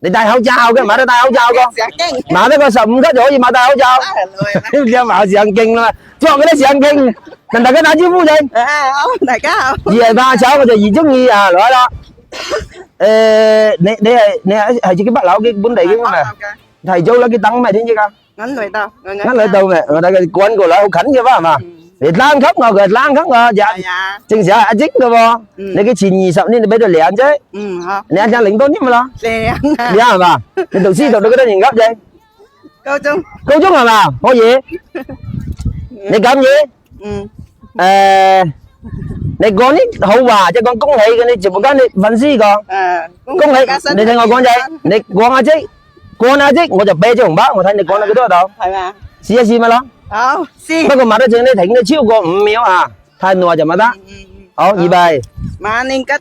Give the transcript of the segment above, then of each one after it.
你戴口罩嘅，唔係都戴口罩個。買得個15級就可以買戴口罩。有冇上鏡啦？做嗰啲上鏡，同大家打招呼先。好，大家好。二係怕醜，我就二中意啊，來啦。你係自己北樓嘅本地嘅咩？提早攞cái tấn mày đến chứ không? Ngắn lời đâu? Ngắn lời đâu mày? Người ta quên của lại hậu khánh kia phải mà? Thì lang khóc ngồi rồi lang khóc ngồi dạ. Chừng sẽ ăn chích rồi bò. Này cái chìn nhì sập nên bây giờ lẹ ăn chứ. Lẹ ăn cho lính tốt nhất mà lo. Lẹ ăn. Lẹ ăn mà. Thì tự sĩ được cái đó nhìn gấp vậy. Câu chung. Câu chung là nào? Có gì? Này cầm gì? Này con ấy hậu hòa cho con công hệ cái này chỉ một cái này vận sĩ con. Công hệ. Này thằng ngồi con vậy. Này con ăn chứ. Con á chứ, tôiจะเปย์เจ้าของบ้าน我睇你講得幾多度？係嘛？試一試咪咯。好，試。不過買得正你停得超過5秒啊，太耐就唔得。好，預備。馬年吉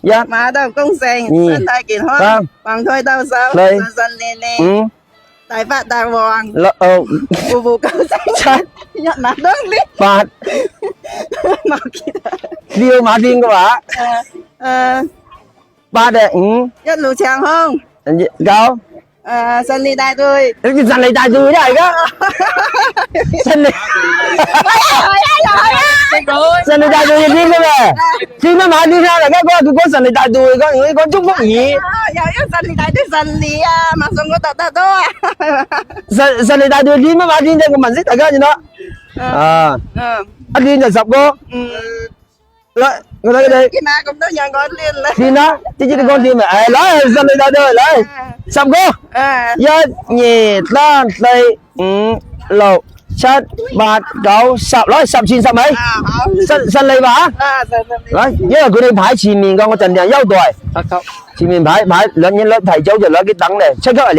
祥，馬到功成，身體健康，橫推兜手，順順利利，大發大旺，步步高升，一馬當先。8。馬健。撩馬天嘅話，8定5。一路長空。9。順利大隊，你順利大隊都係噶，順利，順利大隊要邊嘅咩？知乜買啲啦？大家講佢講順利大隊，講祝福語。又要順利大隊順利啊！馬上我得多啊！順利大隊點乜買啲啫？我問識大家先得。一連就10個。來，我睇佢哋。見下咁多人講連啦。連啦，知你講連咪？來順利大隊嚟。10個，1、2、3、4、5、6、7、8、9、10，攞10前10米，順利嘛？來，因為佢哋排前面嘅，我盡量優待。前面排兩人攞提早就攞啲等嚟，7級係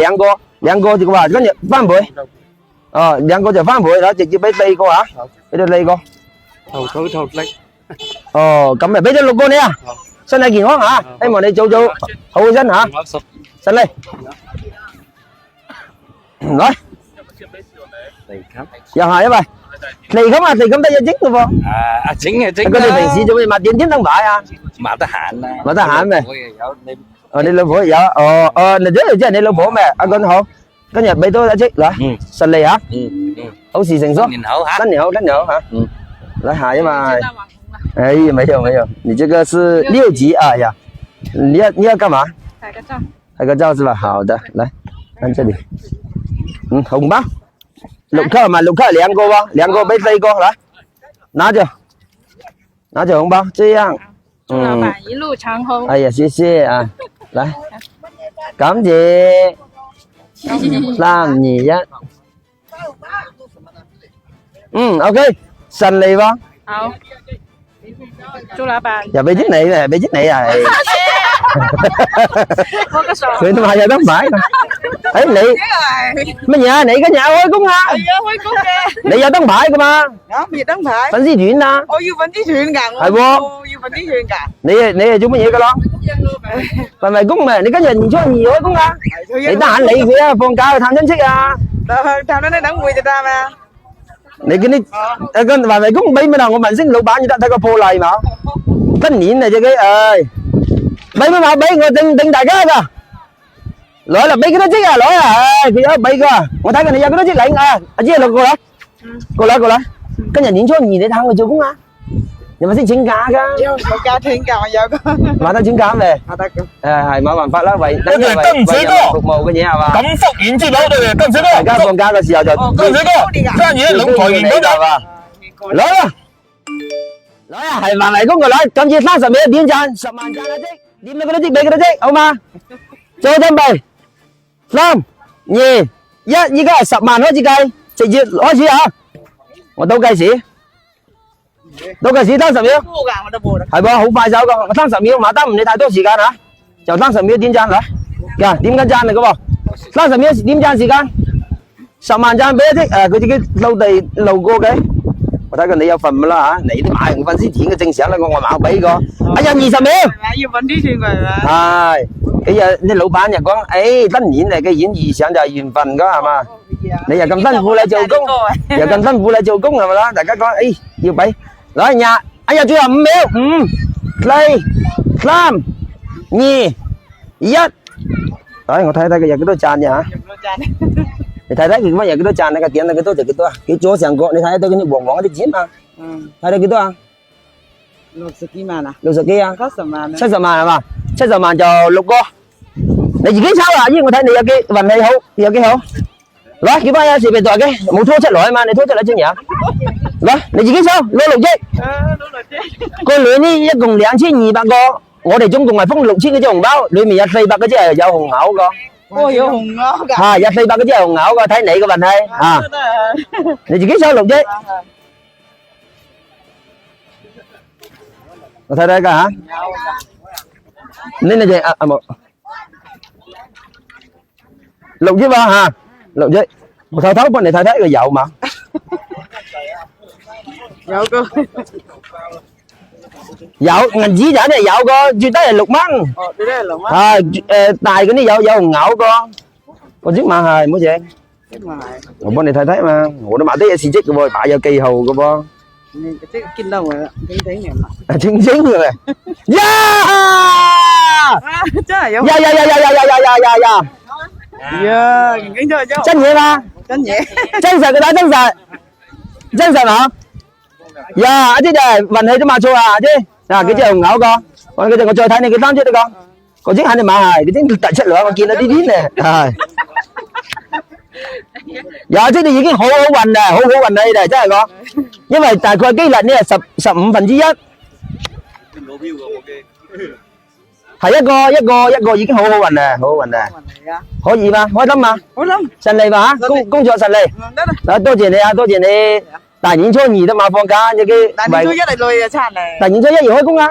兩個就話跟住翻倍，兩個就翻倍，攞直接俾4個啊，俾到4個。頭力。咁咪俾咗6個你啊，身體健康嚇，希望你早好起身嚇。Sân lên. Nói. Giờ hỏi vậy. Thì không à, thì không tay chính được không? Chính. Có thể mình sử dụng mà tiến chính thắng bại à? Mà ta hạn. Mà ta hạn mày. Đi lâu phổ dạ. Này rất là chứ này lâu phổ mày. Con hổ. Cái nhà bây tôi đã chết rồi. Sân lên hả? Ấu xì thành số. Đánh nhậu hả? Lại hại mà.哎，没有，你这个是6级啊呀？你要干嘛？拍个照。拍个照是吧？好的，来，看这里。红包，6克嘛，6克2個吧，2個俾4個，來，拿着紅包，這樣。祝老闆一路長紅。哎呀，謝謝啊，來，感謝，3、2、1。OK， 順利吧？好。祝老闆又俾啲你啊，俾啲你啊！我個傻，佢都話有得買。誒你乜嘢啊？你嘅nhà開工啊？係啊，開工嘅。你有燈牌㗎嘛？有咩燈牌？粉絲團啊！我要粉絲團㗎。係喎。要粉絲團㗎。你係做乜嘢㗎咯？係咪工咪？你跟住年初2開工啊？你得閒理佢啊！放假去探親戚啊！探親戚等會就得嘛？你嗰啲個環衛工俾咩啦？我問聲老闆，要得睇個破例嘛？今年嚟隻嘅，俾咩嘛？俾我定大家㗎，攞啦！俾幾多隻啊？攞啊！佢有俾個，我睇佢哋有幾多隻領啊？阿姐落過嚟，過嚟，今日年初2你探佢做工啊？有冇先請假㗎？有冇假請假有㗎？買得請假未？買得㗎。係冇辦法啦，為為服務嘅嘢係嘛？咁福建之佬對跟住大家放假嘅時候就跟住爭嘢兩台員嗰度，攞啦！攞啊！係環衛工嘅攞，今次30秒點讚10萬讚啊！即點咗幾多隻俾幾多隻，好嘛？做準備，3、2、1，依家係10萬開始計，直接開始啊！我倒計時。倒計時30秒，係噃，好快手噶，30秒，馬得唔理太多時間嚇，就30秒點讚嚟，㗎點緊讚嚟嘅喎，30秒點讚時間，10萬讚俾一啲佢自己路地路過嘅，我睇佢你有份㗎啦嚇，你都買完粉絲錢嘅正常啦，我冇俾個，哎呀20秒，要粉絲錢佢係嘛？係，佢又啲老闆又講，誒當然嚟嘅演義上就係緣分㗎係嘛，你又咁辛苦嚟做工，又咁辛苦嚟做工係咪啦？大家講誒要俾。攞nhà，哎呀，最後5秒，5、4、3、2、1， Đấy,我睇睇佢有幾多讚呀？你睇睇佢乜有幾多讚？你個點係幾多就幾多啊？佢左上角你睇到嗰啲黃黃嗰啲錢啊？睇到幾多啊？60幾萬啊？60幾啊？70萬啊？70萬係嘛？70萬就6個，你自己抽啊！因為我睇你有幾運氣好，有幾好。攞幾班有時被袋嘅，冇拖出來啊嘛，你拖出來先呀？攞你自己抽，攞6億。個裏呢一共2200個，我哋總共係封6000嗰隻紅包，裏面有400嗰隻係有紅牛個。哦，有紅牛㗎。啊，有400嗰隻係紅牛個，睇你個運氣啊！你自己抽6億。我睇睇㗎嚇。呢隻啊冇6億喎嚇，6億。我偷偷幫你睇睇個有嘛？有個。有銀紙就係有個，最低係6蚊。哦，最低係6蚊。啊大嗰啲有紅牛個，我知嘛係冇嘢。我幫你睇睇嘛，我都買啲嘢事蹟嘅喎，擺有記號嘅噃。你即係見到我啦，整整嘅嘛。清清嘅。呀！真係有。呀！呀，已經真係真嘢嘛？真嘢。真實嘅打真實，真實嘛？呀！阿姐就係運氣都冇錯啊，阿姐。嗱，幾隻紅牛個，我再睇你幾單出呢個，嗰隻肯定買係，嗰隻突出嚟，我見到呢啲咧，係。有即你已經好好運啦，好好運啦，你哋真係講，因為大概機率呢係15%，係一個已經好好運啦，好好運啦，可以嘛？開心嘛？開心，順利嘛？嚇，工作順利。得啦。嗱，多謝你啊，多謝你。大年初2都嘛放假，有啲大年初1嚟累啊，差嚟。大年初1要開工啊？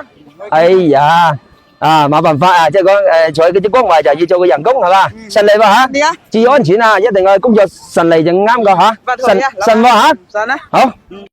哎呀！啊，冇辦法啊，即係講在嗰啲崗位就要做個人工係嘛，順利嘛嚇，注意安全啊，一定係工作順利就啱噶嚇，順喎嚇，順啦。好。